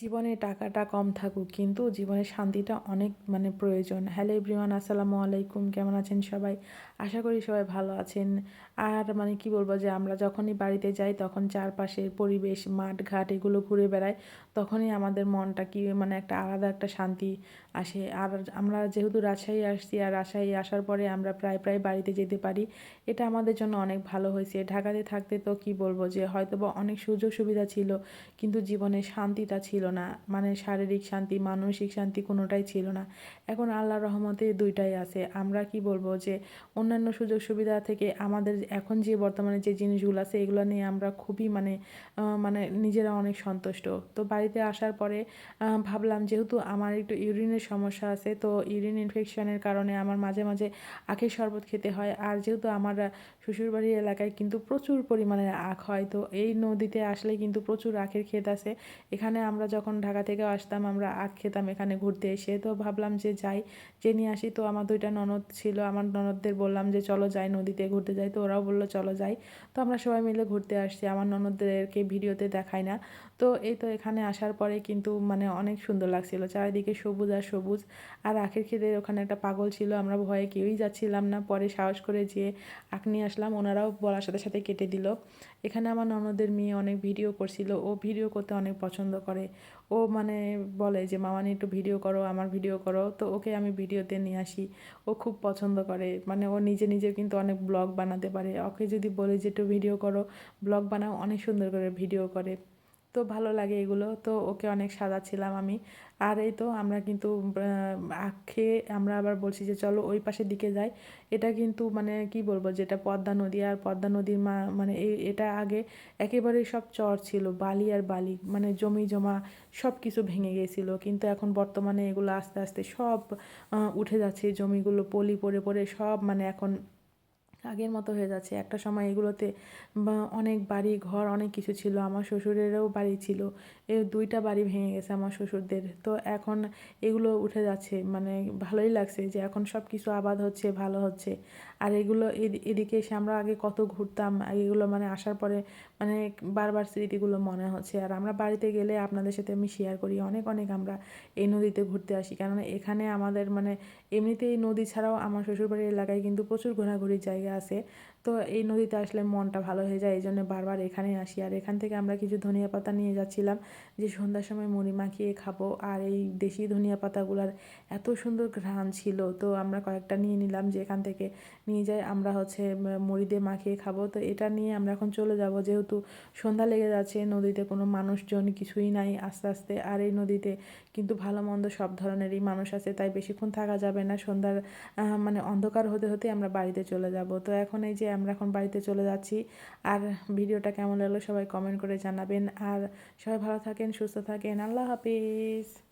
জীবনে টাকাটা কম থাকুক কিন্তু জীবনে শান্তিটা অনেক প্রয়োজন। হ্যালো এভরিওয়ান, আসসালামু আলাইকুম। কেমন আছেন সবাই? আশা করি সবাই ভালো আছেন। আর কি বলবো, যে আমরা যখনই বাড়িতে যাই তখন চারপাশের পরিবেশ, মাঠ ঘাট এগুলো ঘুরে বেড়াই, তখনই আমাদের মনটা কি একটা আলাদা একটা শান্তি আসে। আর আমরা যেহেতু রাজশাহী আসছি, আর রাজশাহী আসার পরে আমরা প্রায় প্রায় বাড়িতে যেতে পারি, এটা আমাদের জন্য অনেক ভালো হয়েছে। ঢাকাতে থাকতে তো কি বলবো, যে হয়তোবা অনেক সুযোগ সুবিধা ছিল কিন্তু জীবনে শান্তিটা ছিল না। শারীরিক শান্তি, মানসিক শান্তি কোনোটাই ছিল না। এখন আল্লাহর রহমতে দুইটাই আছে। আমরা কি বলবো, যে অন্যান্য সুযোগ সুবিধা থেকে আমাদের এখন যে বর্তমানে যে জিনিসগুলো আছে এগুলো নিয়ে আমরা খুবই নিজেরা অনেক সন্তুষ্ট। তো বাড়িতে আসার পরে ভাবলাম, যেহেতু আমার একটু ইউরিনের সমস্যা আছে, তো ইউরিন ইনফেকশনের কারণে আমার মাঝে মাঝে আখের শরবত খেতে হয়। আর যেহেতু আমার শ্বশুরবাড়ির এলাকায় কিন্তু প্রচুর পরিমাণে আখ হয়, তো এই নদীতে আসলে কিন্তু প্রচুর আখের ক্ষেত আছে। এখানে আমরা যখন ঢাকা থেকে আসতাম আমরা আখ খেতাম এখানে ঘুরতে এসে। তো ভাবলাম যে যাই, যে নিয়ে আসি। তো আমার দুইটা ননদ ছিল, আমার ননদদের বললাম যে চলো যাই, নদীতে ঘুরতে যাই। তো ওরাও বললো চলো যাই। তো আমরা সবাই মিলে ঘুরতে আসছি। আমার ননদদেরকে ভিডিওতে দেখাই না। তো এই তো এখানে আসার পরে কিন্তু অনেক সুন্দর লাগছিল, চারিদিকে সবুজ আর সবুজ। আর আখের ক্ষেতের ওখানে একটা পাগল ছিল, আমরা ভয়ে কেউই যাচ্ছিলাম না। পরে সাহস করে যেয়ে আখ নিয়ে আসলাম, ওনারাও বলার সাথে সাথে কেটে দিল। এখানে আমার ননদের মেয়ে অনেক ভিডিও করছিল, ও ভিডিও করতে অনেক পছন্দ করে। ও বলে যে মামানি একটু ভিডিও করো, আমার ভিডিও করো। তো ওকে আমি ভিডিওতে নিয়ে আসি, ও খুব পছন্দ করে। ও নিজে নিজে কিন্তু অনেক ব্লগ বানাতে পারে। ওকে যদি বলে যে একটু ভিডিও করো, ব্লগ বানাও, অনেক সুন্দর করে ভিডিও করে। তো ভালো লাগে এগুলো, তো ওকে অনেক সাজাচ্ছিলাম আমি। আর এই তো আমরা কিন্তু আখ খেয়ে আমরা আবার বলছি যে চলো ওই পাশের দিকে যাই। এটা কিন্তু কি বলবো, যেটা পদ্মা নদী, আর পদ্মা নদীর এটা আগে একেবারে সব চর ছিল, বালি আর বালি, জমি জমা সব কিছু ভেঙে গিয়েছিল। কিন্তু এখন বর্তমানে এগুলো আস্তে আস্তে সব উঠে যাচ্ছে, জমিগুলো পলি পড়ে পড়ে সব এখন আগের মতো হয়ে যাচ্ছে। একটা সময় এগুলোতে অনেক বাড়ি ঘর অনেক কিছু ছিল, আমার শ্বশুরেরও বাড়ি ছিল। দুইটা বাড়ি ভেঙে গেছে আমার শ্বশুরদের। তো এখন এগুলো উঠে যাচ্ছে, ভালোই লাগছে যে এখন সব কিছু আবাদ হচ্ছে, ভালো হচ্ছে। আর এগুলো এদিকে এসে আমরা আগে কত ঘুরতাম, আর এগুলো আসার পরে মানে বারবার স্মৃতিগুলো মনে হচ্ছে। আর আমরা বাড়িতে গেলে আপনাদের সাথে আমি শেয়ার করি, অনেক অনেক আমরা এই নদীতে ঘুরতে আসি, কারণ এখানে আমাদের এমনিতেই নদী ছাড়াও আমার শ্বশুরবাড়ির এলাকায় কিন্তু প্রচুর ঘোরাঘুরির জায়গা আছে। তো এই নদীতে আসলে মনটা ভালো হয়ে যায়, এই জন্য বারবার এখানেই আসি। আর এখান থেকে আমরা কিছু ধনিয়া পাতা নিয়ে যাচ্ছিলাম, যে সন্ধ্যার সময় মুড়ি মাখিয়ে খাবো। আর এই দেশি ধনিয়া পাতাগুলার এত সুন্দর ঘ্রাণ ছিল, তো আমরা কয়েকটা নিয়ে নিলাম, যে এখান থেকে নিয়ে যাই আমরা মুড়ি দিয়ে মাখিয়ে খাবো। তো এটা নিয়ে আমরা এখন চলে যাব, যেহেতু সন্ধ্যা লেগে যাচ্ছে, নদীতে কোনো মানুষজন কিছুই নাই আস্তে আস্তে। আর এই নদীতে কিন্তু ভালো মন্দ সব ধরনেরই মানুষ আছে, তাই বেশিক্ষণ থাকা যাবে না। সন্ধ্যার অন্ধকার হতে হতে আমরা বাড়িতে চলে যাব। তো এখন এই যে আমরা এখন বাড়িতে চলে যাচ্ছি। আর ভিডিওটা কেমন লাগলো সবাই কমেন্ট করে জানাবেন। আর সবাই ভালো থাকেন, সুস্থ থাকেন। আল্লাহ হাফিজ।